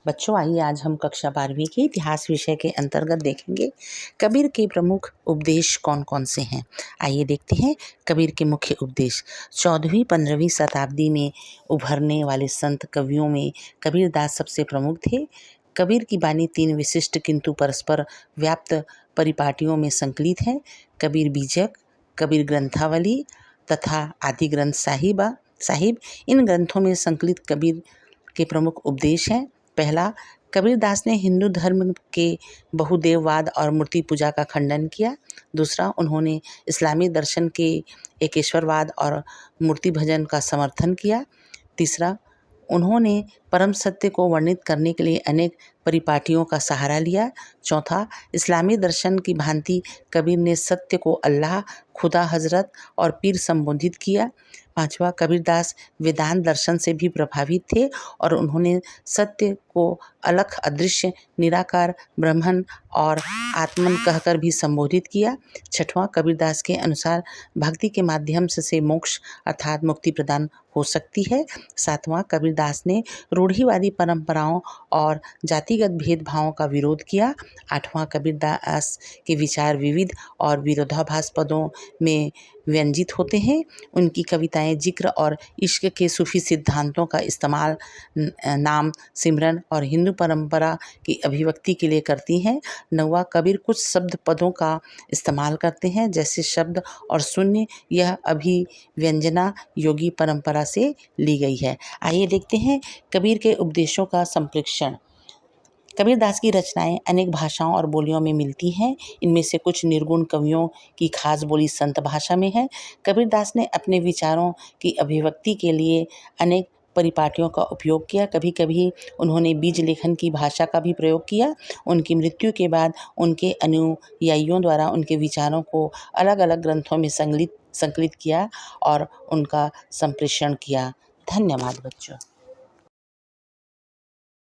बच्चों आइए आज हम कक्षा 12वीं के इतिहास विषय के अंतर्गत देखेंगे कबीर के प्रमुख उपदेश कौन कौन से हैं। आइए देखते हैं कबीर के मुख्य उपदेश। 14वीं-15वीं शताब्दी में उभरने वाले संत कवियों में कबीर दास सबसे प्रमुख थे। कबीर की बानी 3 विशिष्ट किंतु परस्पर व्याप्त परिपाटियों में संकलित है। कबीर बीजक, कबीर ग्रंथावली तथा आदि ग्रंथ साहिब। इन ग्रंथों में संकलित कबीर के प्रमुख उपदेश हैं। पहला, कबीर दास ने हिंदू धर्म के बहुदेववाद और मूर्ति पूजा का खंडन किया। दूसरा, उन्होंने इस्लामी दर्शन के एकेश्वरवाद और मूर्ति भजन का समर्थन किया। तीसरा, उन्होंने परम सत्य को वर्णित करने के लिए अनेक परिपाटियों का सहारा लिया। चौथा, इस्लामी दर्शन की भांति कबीर ने सत्य को अल्लाह, खुदा, हजरत और पीर संबोधित किया। पांचवा, कबीर दास वेदांत दर्शन से भी प्रभावित थे और उन्होंने सत्य को अलख, अदृश्य, निराकार, ब्रह्मन और आत्मन कहकर भी संबोधित किया। छठवां, कबीर दास के अनुसार भक्ति के माध्यम से मोक्ष अर्थात मुक्ति प्रदान हो सकती है। सातवां, कबीर दास ने रूढ़िवादी परंपराओं और जातिगत भेदभावों का विरोध किया। आठवां, कबीर दास के विचार विविध और विरोधाभास पदों में व्यंजित होते हैं। उनकी कविताएं जिक्र और इश्क के सूफी सिद्धांतों का इस्तेमाल नाम, सिमरन और हिंदू परंपरा की अभिव्यक्ति के लिए करती हैं। नौवां, कबीर कुछ शब्द पदों का इस्तेमाल करते हैं जैसे शब्द और शून्य। यह अभिव्यंजना योगी परंपरा से ली गई है। आइए देखते हैं कबीर के उपदेशों का संप्रेषण। कबीर दास की रचनाएं अनेक भाषाओं और बोलियों में मिलती हैं। इनमें से कुछ निर्गुण कवियों की खास बोली संत भाषा में है। कबीर दास ने अपने विचारों की अभिव्यक्ति के लिए अनेक परिपाटियों का उपयोग किया। कभी कभी उन्होंने बीज लेखन की भाषा का भी प्रयोग किया। उनकी मृत्यु के बाद उनके अनुयायियों द्वारा उनके विचारों को अलग अलग ग्रंथों में संकलित किया और उनका संप्रेषण किया। धन्यवाद बच्चों।